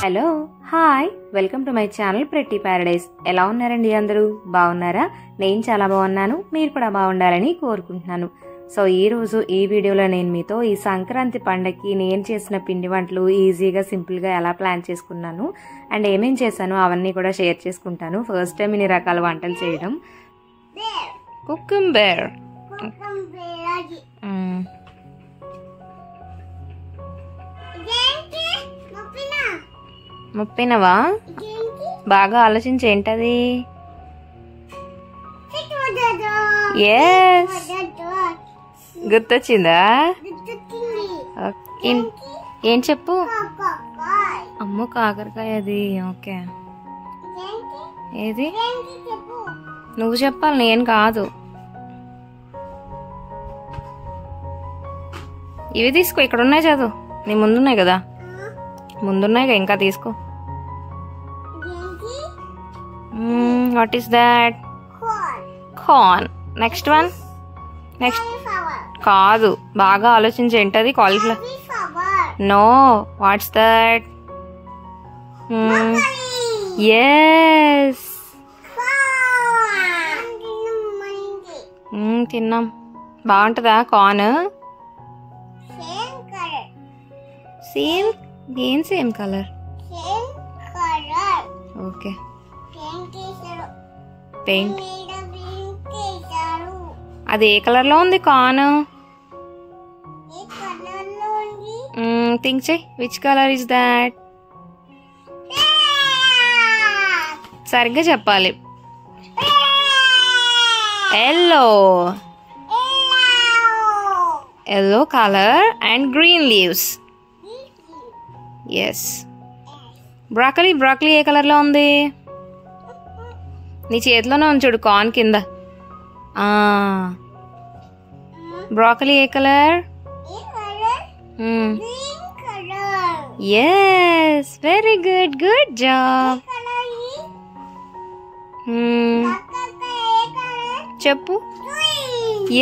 Hello hi welcome to my channel pretty Paradise. ఎలా ఉన్నారండి అందరూ? బాగున్నారా? నేను చాలా బాగున్నాను, మీరు కూడా బాగుండాలని కోరుకుంటున్నాను. సో ఈ రోజు ఈ వీడియోలో నేను మీతో ఈ సంక్రాంతి పండగకి నేను చేసిన పిండి వంటలు ఈజీగా సింపుల్గా ఎలా ప్లాన్ చేసుకున్నాను అండ్ ఏమేం చేశాను అవన్నీ కూడా షేర్ చేసుకుంటాను. ఫస్ట్ టైం ఇన్ని రకాల వంటలు చేయడం. కుకుంబర్ ముప్పినవా? బాగా ఆలోచించి ఏంటది? ఎస్, గుర్తొచ్చిందా? ఏం చెప్పు. అమ్మో కాకరకాయ అది. ఓకే, ఏది నువ్వు చెప్పాలి, నేను కాదు. ఇవి తీసుకో, ఇక్కడ ఉన్నాయి చదువు. నీ ముందున్నాయి కదా, ముందున్నాయి ఇంకా తీసుకో. What is that? Corn. Next one. Next కాదు, బాగా ఆలోచించి ఏంటది? Cauliflower. No, what's that? Yes, తిన్నాం. బాగుంటుందా కార్న్? సేమ్. ఏం సేమ్ కలర్? Okay, paint. అది ఏ కలర్ లో ఉంది కార్న్? థింక్ చెయ్, విచ్ కలర్ ఇస్ దాట్? సరిగ్గా చెప్పాలి. Yellow. Yellow colour and green leaves. Yes. Broccoli. Broccoli ఏ కలర్ లో ఉంది? నీ చేతిలోనే ఉంచుడు కార్న్ కింద. బ్రాకలీ ఏ colour? Yes, very good, good job. చెప్పు.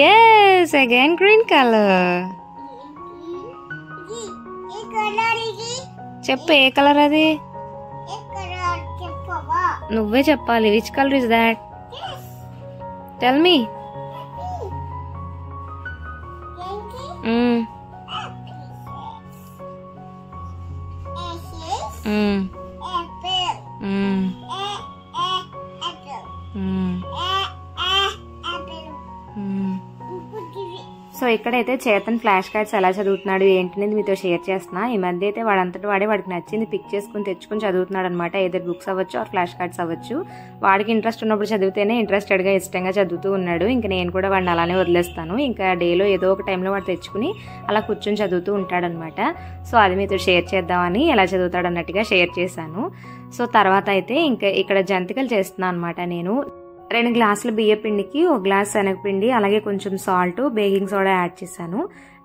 Yes, again green colour. చెప్పు, ఏ కలర్ అది? నువ్వే చెప్పాలి. Which colour is that? Tell me. So ఇక్కడైతే చేతన్ ఫ్లాష్ కార్డ్స్ ఎలా చదువుతున్నాడు ఏంటనేది మీతో షేర్ చేస్తున్నా. ఈ మధ్య అయితే వాడంతటి వాడికి నచ్చింది పిక్ చేసుకుని తెచ్చుకుని చదువుతున్నాడు అనమాట. ఏదైతే బుక్స్ అవ్వచ్చు ఆర్ ఫ్లాష్ కార్డ్స్ అవ్వచ్చు. వాడికి ఇంట్రెస్ట్ ఉన్నప్పుడు చదివితేనే ఇంట్రెస్టెడ్గా ఇష్టంగా చదువుతూ ఉన్నాడు. ఇంకా నేను కూడా వాడిని అలానే వదిలేస్తాను. ఇంకా డేలో ఏదో ఒక టైంలో వాడు తెచ్చుకుని అలా కూర్చొని చదువుతూ ఉంటాడనమాట. సో అది మీతో షేర్ చేద్దామని ఎలా చదువుతాడు అన్నట్టుగా షేర్ చేశాను. సో తర్వాత అయితే ఇంకా ఇక్కడ జంతికలు చేస్తున్నాను అనమాట. నేను 2 గ్లాసుల బియ్య పిండికి 1 గ్లాస్ శనగపిండి, అలాగే కొంచెం సాల్ట్, బేకింగ్ సోడా యాడ్ చేశాను.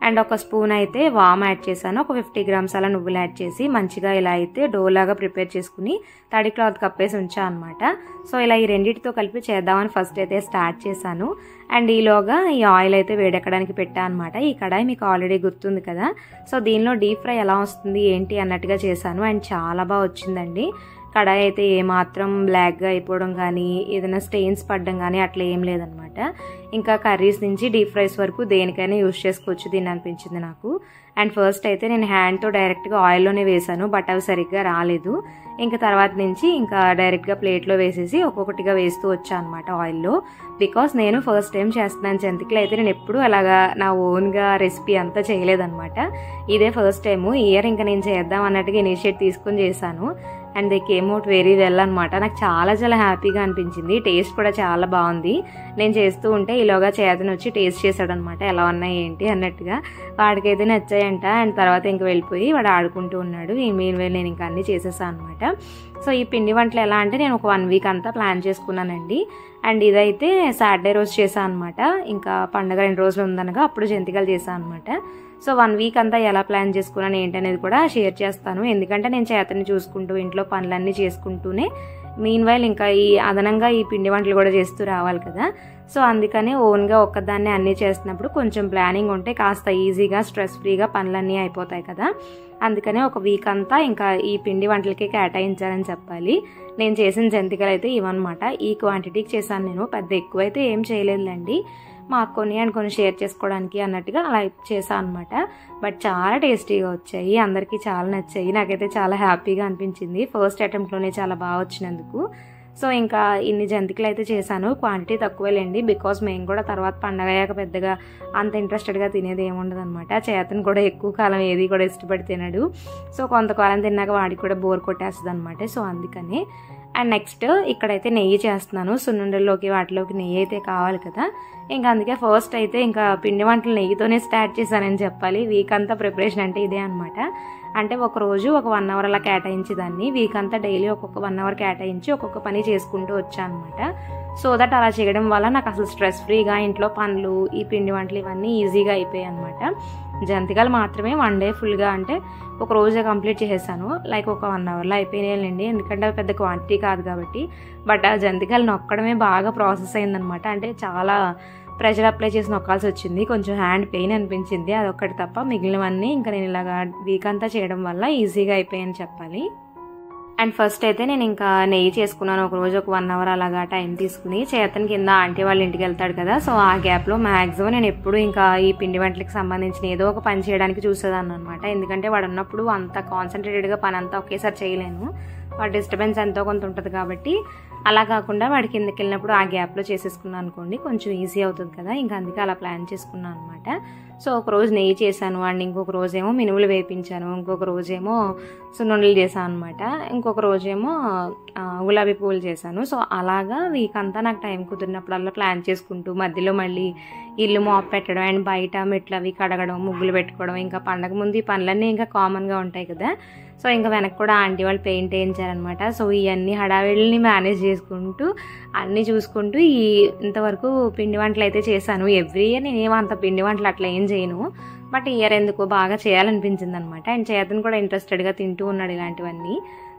అండ్ 1 స్పూన్ అయితే వామ్ యాడ్ చేశాను. ఒక 50 గ్రామ్స్ అలా నువ్వులు యాడ్ చేసి మంచిగా ఇలా అయితే డో లాగా ప్రిపేర్ చేసుకుని తడి క్లాత్ కప్పేసి ఉంచా అనమాట. సో ఇలా ఈ రెండింటితో కలిపి చేద్దామని ఫస్ట్ అయితే స్టార్ట్ చేశాను. అండ్ ఈలోగా ఈ ఆయిల్ అయితే వేడెక్కడానికి పెట్టా అనమాట. ఈ కడాయి మీకు ఆల్రెడీ గుర్తుంది కదా. సో దీనిలో డీప్ ఫ్రై ఎలా వస్తుంది ఏంటి అన్నట్టుగా చేశాను. అండ్ చాలా బాగా వచ్చిందండి. కడాయి అయితే ఏమాత్రం బ్లాక్గా అయిపోవడం కానీ ఏదైనా స్టెయిన్స్ పడడం కానీ అట్లా ఏం లేదనమాట. ఇంకా కర్రీస్ నుంచి డీప్ ఫ్రైస్ వరకు దేనికైనా యూజ్ చేసుకోవచ్చు దీన్ని అనిపించింది నాకు. అండ్ ఫస్ట్ అయితే నేను హ్యాండ్తో డైరెక్ట్గా ఆయిల్లోనే వేసాను, బట్ అవి సరిగ్గా రాలేదు. ఇంకా తర్వాత నుంచి ఇంకా డైరెక్ట్గా ప్లేట్లో వేసేసి ఒక్కొక్కటిగా వేస్తూ వచ్చా అనమాట ఆయిల్లో. బికాస్ నేను ఫస్ట్ టైం చేస్తున్నాను జంతికలు. అయితే నేను ఎప్పుడూ అలాగా నా ఓన్గా రెసిపీ అంతా చేయలేదన్నమాట. ఇదే ఫస్ట్ టైము. ఈ ఇయర్ ఇంకా నేను చేద్దాం అన్నట్టుగా ఇనిషియేట్ తీసుకుని చేశాను. And they came out very well అనమాట. నాకు చాలా చాలా హ్యాపీగా అనిపించింది. టేస్ట్ కూడా చాలా బాగుంది. నేను చేస్తూ ఉంటే ఈలోగా చేతను వచ్చి టేస్ట్ చేశాడనమాట, ఎలా ఉన్నాయి ఏంటి అన్నట్టుగా. వాడికైతే నచ్చాయంట. అండ్ తర్వాత ఇంక వెళ్ళిపోయి వాడు ఆడుకుంటూ ఉన్నాడు. ఈ మీన్ వేలు నేను ఇంకా అన్నీ చేసేసాను అనమాట. సో ఈ పిండి వంటలు ఎలా అంటే నేను ఒక 1 వీక్ అంతా ప్లాన్ చేసుకున్నానండి. అండ్ ఇదైతే సాటర్డే రోజు చేశాను అనమాట. ఇంకా పండగ 2 రోజులు ఉందనగా అప్పుడు జంతికలు చేశాను అనమాట. సో 1 వీక్ అంతా ఎలా ప్లాన్ చేసుకున్నాను ఏంటనేది కూడా షేర్ చేస్తాను. ఎందుకంటే నేను చేతని చూసుకుంటూ ఇంట్లో పనులన్నీ చేసుకుంటూనే మీన్వైల్ ఇంకా ఈ అదనంగా ఈ పిండి వంటలు కూడా చేస్తూ రావాలి కదా. సో అందుకనే ఓన్గా ఒక్కదాన్నే అన్నీ చేస్తున్నప్పుడు కొంచెం ప్లానింగ్ ఉంటే కాస్త ఈజీగా స్ట్రెస్ ఫ్రీగా పనులన్నీ అయిపోతాయి కదా. అందుకనే ఒక వీక్ అంతా ఇంకా ఈ పిండి వంటలకి కేటాయించాలని చెప్పాలి. నేను చేసిన జంతికలు అయితే ఇవన్నమాట. ఈ క్వాంటిటీకి చేశాను నేను, పెద్ద ఎక్కువైతే ఏం చేయలేదులేండి, మాకు కొన్ని షేర్ చేసుకోవడానికి అన్నట్టుగా అలా చేశాను అనమాట. బట్ చాలా టేస్టీగా వచ్చాయి, అందరికీ చాలా నచ్చాయి, నాకైతే చాలా హ్యాపీగా అనిపించింది ఫస్ట్ అటెంప్ట్లోనే చాలా బాగా వచ్చినందుకు. సో ఇంకా ఇన్ని జంతికలు అయితే చేశాను, క్వాంటిటీ తక్కువేలేండి, బికాజ్ మేము కూడా తర్వాత పండగ అయ్యాక పెద్దగా అంత ఇంట్రెస్టెడ్గా తినేది ఏముండదు అనమాట. చేతను కూడా ఎక్కువ కాలం ఏది కూడా ఇష్టపడి తినడు, సో కొంతకాలం తిన్నాక వాడికి కూడా బోర్ కొట్టేస్తుంది అనమాట. సో అందుకని. అండ్ నెక్స్ట్ ఇక్కడైతే నెయ్యి చేస్తున్నాను, సున్నుండల్లోకి వాటిలోకి నెయ్యి అయితే కావాలి కదా. ఇంకా అందుకే ఫస్ట్ అయితే ఇంకా పిండి వంటలు నెయ్యితోనే స్టార్ట్ చేశానని చెప్పాలి. వీక్ అంతా ప్రిపరేషన్ అంటే ఇదే అనమాట. అంటే ఒక రోజు ఒక 1 అవర్ అలా కేటాయించేదాన్ని, వీక్ అంతా డైలీ ఒక్కొక్క 1 అవర్ కేటాయించి ఒక్కొక్క పని చేసుకుంటూ వచ్చాను అనమాట. సో దట్ అలా చేయడం వల్ల నాకు అసలు స్ట్రెస్ ఫ్రీగా ఇంట్లో పనులు, ఈ పిండి వంటలు ఇవన్నీ ఈజీగా అయిపోయాయి అనమాట. జంతికలు మాత్రమే 1 డే ఫుల్గా అంటే ఒక రోజే కంప్లీట్ చేసేసాను, లైక్ ఒక 1 అవర్లో అయిపోయినాయండి, ఎందుకంటే అవి పెద్ద క్వాంటిటీ కాదు కాబట్టి. బట్ ఆ జంతికలు నొక్కడమే బాగా ప్రాసెస్ అయిందనమాట. అంటే చాలా ప్రెషర్ అప్లై చేసి నొక్కాల్సి వచ్చింది, కొంచెం హ్యాండ్ పెయిన్ అనిపించింది, అదొక్కటి తప్ప మిగిలినవన్నీ ఇంకా నేను ఇలాగా వీక్ అంతా చేయడం వల్ల ఈజీగా అయిపోయాయని చెప్పాలి. అండ్ ఫస్ట్ అయితే నేను ఇంకా నెయ్యి చేసుకున్నాను, ఒక రోజు ఒక 1 అవర్ అలాగా టైం తీసుకుని. చేతన్ కింద ఆంటీ వాళ్ళ ఇంటికి వెళ్తాడు కదా, సో ఆ గ్యాప్లో మ్యాక్సిమం నేను ఎప్పుడు ఇంకా ఈ పిండి వంటలకు సంబంధించిన ఏదో ఒక పని చేయడానికి చూసేదాన్ని అనమాట. ఎందుకంటే వాడు ఉన్నప్పుడు అంత కాన్సన్ట్రేటెడ్గా పని అంతా ఒకేసారి చేయలేను, వాడి డిస్టర్బెన్స్ ఎంతో కొంత ఉంటుంది కాబట్టి. అలా కాకుండా వాడి కిందకి వెళ్ళినప్పుడు ఆ గ్యాప్లో చేసేసుకున్నాను అనుకోండి, కొంచెం ఈజీ అవుతుంది కదా, ఇంకా అందుకే అలా ప్లాన్ చేసుకున్నాను అనమాట. సో ఒక రోజు నెయ్యి చేశాను, అండ్ ఇంకొక రోజేమో మినుములు వేపించాను, ఇంకొక రోజేమో సున్నుండలు చేశాను అనమాట, ఇంకొక రోజేమో గులాబీ పువ్వులు చేశాను. సో అలాగా వీక్ అంతా నాకు టైం కుదిరినప్పుడల్లా ప్లాన్ చేసుకుంటూ మధ్యలో మళ్ళీ ఇల్లు మాప్ పెట్టడం అండ్ బయట మెట్లు అవి కడగడం, ముగ్గులు పెట్టుకోవడం, ఇంకా పండగ ముందు ఈ పనులన్నీ ఇంకా కామన్గా ఉంటాయి కదా. సో ఇంకా వెనక్కి కూడా ఆంటీ వాళ్ళు పెయింట్ వేయించారనమాట. సో ఇవన్నీ హడావిడిని మేనేజ్ చేసుకుంటూ అన్నీ చూసుకుంటూ ఇంతవరకు పిండి వంటలు అయితే చేశాను. ఎవ్రీ ఇయర్ నేనేమో అంత పిండి వంటలు అట్లా ఏం చేయను, బట్ ఇయర్ ఎందుకో బాగా చేయాలనిపించింది అనమాట. అండ్ చేతను కూడా ఇంట్రెస్టెడ్గా తింటూ ఉన్నాడు ఇలాంటివన్నీ.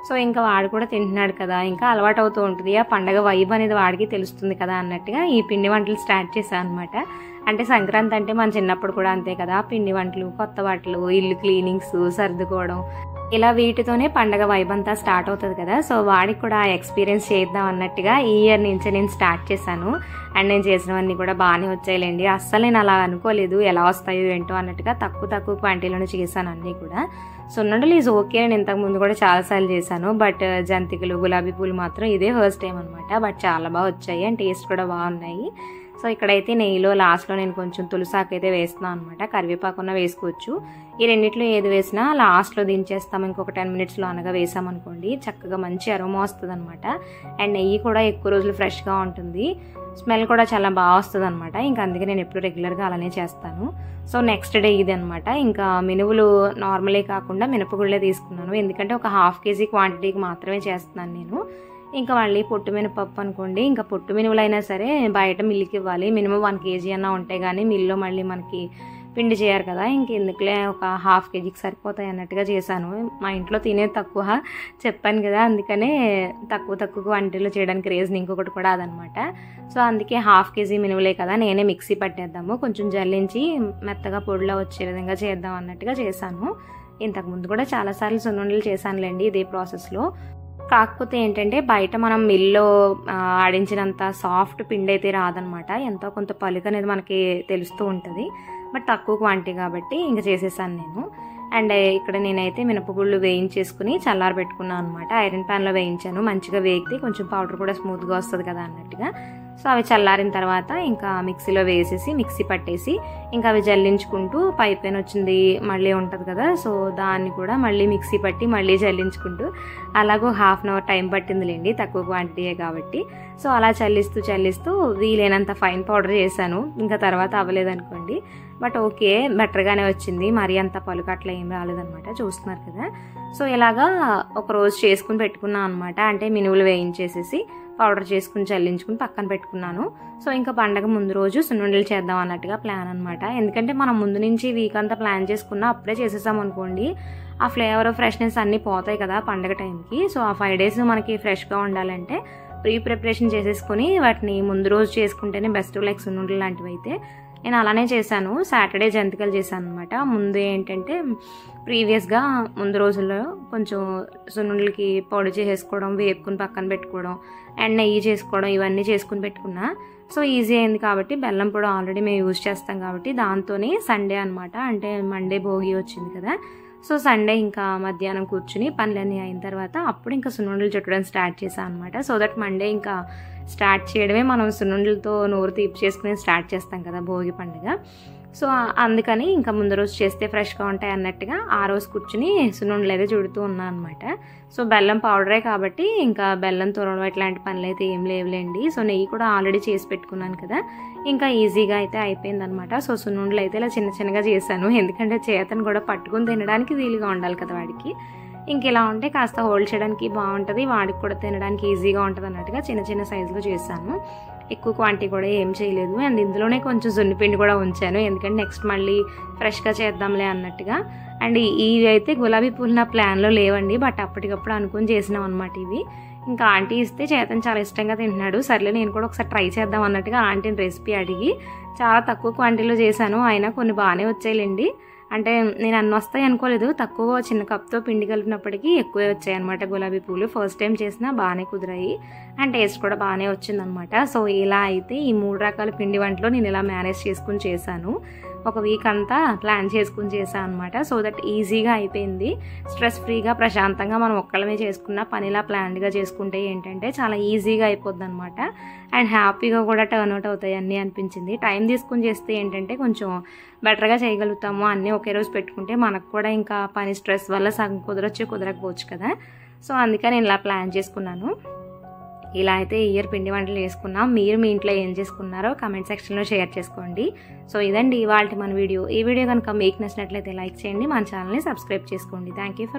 సో ఇంకా వాడు కూడా తింటున్నాడు కదా, ఇంకా అలవాటు అవుతూ ఉంటుంది, ఆ పండగ వైబ్ అనేది వాడికి తెలుస్తుంది కదా అన్నట్టుగా ఈ పిండి వంటలు స్టార్ట్ చేశాను అనమాట. అంటే సంక్రాంతి అంటే మన చిన్నప్పుడు కూడా అంతే కదా, పిండి వంటలు, కొత్త బట్టలు, ఇల్లు క్లీనింగ్స్, సర్దుకోవడం, ఇలా వీటితోనే పండగ వైబ్ అంతా స్టార్ట్ అవుతుంది కదా. సో వాడికి కూడా ఎక్స్పీరియన్స్ చేద్దాం అన్నట్టుగా ఈ ఇయర్ నుంచే నేను స్టార్ట్ చేశాను. అండ్ నేను చేసినవన్నీ కూడా బాగానే వచ్చాయిలేండి, అస్సలు నేను అలా అనుకోలేదు ఎలా వస్తాయో ఏంటో అన్నట్టుగా తక్కువ క్వాంటిటీలోనే చేశాను అన్నీ కూడా. సున్నుండలు ఈజ్ ఓకే, నేను ఇంతకుముందు కూడా చాలాసార్లు చేశాను, బట్ జంతికలు, గులాబీ పూలు మాత్రం ఇదే ఫస్ట్ టైం అనమాట. బట్ చాలా బాగా వచ్చాయి అండ్ టేస్ట్ కూడా బాగున్నాయి. సో ఇక్కడైతే నెయ్యిలో లాస్ట్లో నేను కొంచెం తులసాకు అయితే వేస్తున్నాను అనమాట, కరివేపాకున్న వేసుకోవచ్చు, ఈ రెండిట్లో ఏది వేసినా లాస్ట్లో దించేస్తాం, ఇంకొక 10 మినిట్స్లో అనగా వేసామనుకోండి చక్కగా మంచి అరోమా వస్తుంది అనమాట. అండ్ నెయ్యి కూడా ఎక్కువ రోజులు ఫ్రెష్గా ఉంటుంది, స్మెల్ కూడా చాలా బాగా వస్తుంది అనమాట. ఇంకా అందుకే నేను ఎప్పుడు రెగ్యులర్గా అలానే చేస్తాను. సో నెక్స్ట్ డే ఇది అనమాట. ఇంకా మినువులు నార్మలే కాకుండా మినపగుళ్ళే తీసుకున్నాను, ఎందుకంటే ఒక 1/2 kg క్వాంటిటీకి మాత్రమే చేస్తున్నాను నేను. ఇంకా మళ్ళీ పొట్టు మినపప్పు అనుకోండి, ఇంకా పొట్టు మినువులైనా సరే బయట మిల్లుకి ఇవ్వాలి, మినిమం 1 kg అన్నా ఉంటాయి, కానీ మిల్లో మళ్ళీ మనకి పిండి చేయరు కదా, ఇంకెందుకులే ఒక 1/2 kgకి సరిపోతాయి అన్నట్టుగా చేశాను. మా ఇంట్లో తినేది తక్కువ చెప్పాను కదా, అందుకనే తక్కువ క్వాంటిటీలో చేయడానికి రీజన్ ఇంకొకటి కూడా అదనమాట. సో అందుకే 1/2 kg మినువులే కదా, నేనే మిక్సీ పట్టేద్దాము, కొంచెం జల్లించి మెత్తగా పొడిలో వచ్చే విధంగా చేద్దాం అన్నట్టుగా చేశాను. ఇంతకుముందు కూడా చాలాసార్లు సున్నుండలు చేశానులేండి ఇదే ప్రాసెస్లో. కాకపోతే ఏంటంటే బయట మనం మిల్లో ఆడించినంత సాఫ్ట్ పిండి అయితే రాదనమాట, ఎంతో కొంత పలుకు అనేది మనకి తెలుస్తూ ఉంటుంది, బట్ తక్కువ క్వాంటిటీ కాబట్టి ఇంకా చేసేసాను నేను. అండ్ ఇక్కడ నేనైతే మినపగుళ్ళు వేయించేసుకుని చల్లారి పెట్టుకున్నాను అనమాట, ఐరన్ ప్యాన్లో వేయించాను, మంచిగా వేగితే కొంచెం పౌడర్ కూడా స్మూత్గా వస్తుంది కదా అన్నట్టుగా. సో అవి చల్లారిన తర్వాత ఇంకా మిక్సీలో వేసేసి మిక్సీ పట్టేసి ఇంకా అవి జల్లించుకుంటూ పైపైన వచ్చింది మళ్ళీ ఉంటుంది కదా, సో దాన్ని కూడా మళ్ళీ మిక్సీ పట్టి మళ్ళీ జల్లించుకుంటూ అలాగో 1/2 అవర్ టైం పట్టిందిలేండి, తక్కువ క్వాంటిటీయే కాబట్టి. సో అలా చల్లిస్తూ వీలైనంత ఫైన్ పౌడర్ చేశాను, ఇంకా తర్వాత అవ్వలేదనుకోండి, బట్ ఓకే బెటర్గానే వచ్చింది, మరీ అంత పలుకు అట్లా ఏం రాలేదనమాట, చూస్తున్నారు కదా. సో ఇలాగా ఒక రోజు చేసుకుని పెట్టుకున్నాను అనమాట, అంటే మినువులు వేయించేసేసి పౌడర్ చేసుకుని చల్లించుకుని పక్కన పెట్టుకున్నాను. సో ఇంకా పండగ ముందు రోజు సున్నుండలు చేద్దాం అన్నట్టుగా ప్లాన్ అనమాట. ఎందుకంటే మనం ముందు నుంచి వీక్ అంతా ప్లాన్ చేసుకున్నా అప్పుడే చేసేసాం అనుకోండి, ఆ ఫ్లేవర్ ఫ్రెష్నెస్ అన్నీ పోతాయి కదా పండగ టైంకి. సో ఆ 5 days మనకి ఫ్రెష్గా ఉండాలంటే ప్రిపరేషన్ చేసేసుకుని వాటిని ముందు రోజు చేసుకుంటేనే బెస్ట్. లైక్ సున్నుండలు లాంటివి అయితే నేను అలానే చేశాను. సాటర్డే జంతికలు చేశాను అనమాట. ముందు ఏంటంటే ప్రీవియస్గా ముందు రోజుల్లో కొంచెం సున్నుండలకి పొడి చేసేసుకోవడం, వేపుకుని పక్కన పెట్టుకోవడం అండ్ నెయ్యి చేసుకోవడం ఇవన్నీ చేసుకుని పెట్టుకున్నా. సో ఈజీ అయింది కాబట్టి బెల్లం పొడి ఆల్రెడీ మేము యూజ్ చేస్తాం కాబట్టి దాంతోనే సండే అనమాట, అంటే మండే భోగి వచ్చింది కదా. సో సండే ఇంకా మధ్యాహ్నం కూర్చుని పనులన్నీ అయిన తర్వాత అప్పుడు ఇంకా సున్నుండలు చుట్టడం స్టార్ట్ చేశాను అనమాట. సో దట్ మండే ఇంకా స్టార్ట్ చేయడమే మనం సున్నుండలతో నోరు తీపి చేసుకుని స్టార్ట్ చేస్తాం కదా భోగి పండుగ. సో అందుకని ఇంకా ముందు రోజు చేస్తే ఫ్రెష్గా ఉంటాయి అన్నట్టుగా ఆ రోజు కూర్చుని సున్నుండలు అయితే చుడుతూ ఉన్నాను అనమాట. సో బెల్లం పౌడరే కాబట్టి ఇంకా బెల్లం తురవడం ఇట్లాంటి పనులు అయితే ఏం లేవులేండి. సో నెయ్యి కూడా ఆల్రెడీ చేసి పెట్టుకున్నాను కదా, ఇంకా ఈజీగా అయితే అయిపోయింది అనమాట. సో సున్నుండలు అయితే ఇలా చిన్న చిన్నగా చేశాను, ఎందుకంటే చేతను కూడా పట్టుకుని తినడానికి వీలుగా ఉండాలి కదా వాడికి. ఇంక ఇలా ఉంటే కాస్త హోల్డ్ చేయడానికి బాగుంటుంది, వాడికి కూడా తినడానికి ఈజీగా ఉంటుంది అన్నట్టుగా చిన్న చిన్న సైజులో చేశాను. ఎక్కువ క్వాంటిటీ కూడా ఏం చేయలేదు. అండ్ ఇందులోనే కొంచెం సున్నిపిండి కూడా ఉంచాను, ఎందుకంటే నెక్స్ట్ మళ్ళీ ఫ్రెష్గా చేద్దాంలే అన్నట్టుగా. అండ్ ఇవి అయితే గులాబీ పూలు నా ప్లాన్లో లేవండి, బట్ అప్పటికప్పుడు అనుకుని చేసినాం అనమాట ఇవి. ఇంకా ఆంటీ ఇస్తే చేతను చాలా ఇష్టంగా తింటున్నాడు. సర్లే నేను కూడా ఒకసారి ట్రై చేద్దాం అన్నట్టుగా ఆంటీని రెసిపీ అడిగి చాలా తక్కువ క్వాంటిటీలో చేశాను. అయినా కొన్ని బాగానే వచ్చాయిలేండి. అంటే నేను అన్నీ వస్తాయి అనుకోలేదు, తక్కువ చిన్న కప్తో పిండి కలిపినప్పటికీ ఎక్కువే వచ్చాయి అనమాట గులాబీ పూలు. ఫస్ట్ టైం చేసినా బాగానే కుదిరాయి అండ్ టేస్ట్ కూడా బాగానే వచ్చిందనమాట. సో ఇలా అయితే ఈ 3 రకాల పిండి వంటలో నేను ఇలా మేనేజ్ చేసుకుని చేశాను. ఒక వీక్ అంతా ప్లాన్ చేసుకుని చేశాను అనమాట. సో దట్ ఈజీగా అయిపోయింది. స్ట్రెస్ ఫ్రీగా ప్రశాంతంగా మనం ఒక్కళ్ళమే చేసుకున్న పనిలా ప్లాన్డ్గా చేసుకుంటే ఏంటంటే చాలా ఈజీగా అయిపోద్ది అనమాట. అండ్ హ్యాపీగా కూడా టర్న్అవుట్ అవుతాయి అన్నీ అనిపించింది. టైం తీసుకుని చేస్తే ఏంటంటే కొంచెం బెటర్గా చేయగలుగుతాము. అన్నీ ఒకే రోజు పెట్టుకుంటే మనకు కూడా ఇంకా పని స్ట్రెస్ వల్ల సగం కుదరకపోవచ్చు కదా. సో అందుకని నేను ఇలా ప్లాన్ చేసుకున్నాను. ఇలా అయితే ఈ ఇయర్ పిండి వంటలు చేసుకున్నాం. మీరు మీ ఇంట్లో ఏం చేసుకున్నారో కామెంట్ సెక్షన్లో షేర్ చేసుకోండి. సో ఇదండి ఇవాళ మన వీడియో. ఈ వీడియో కనుక మీకు నచ్చినట్లయితే లైక్ చేయండి, మన ఛానల్ని సబ్స్క్రైబ్ చేసుకోండి. Thank you for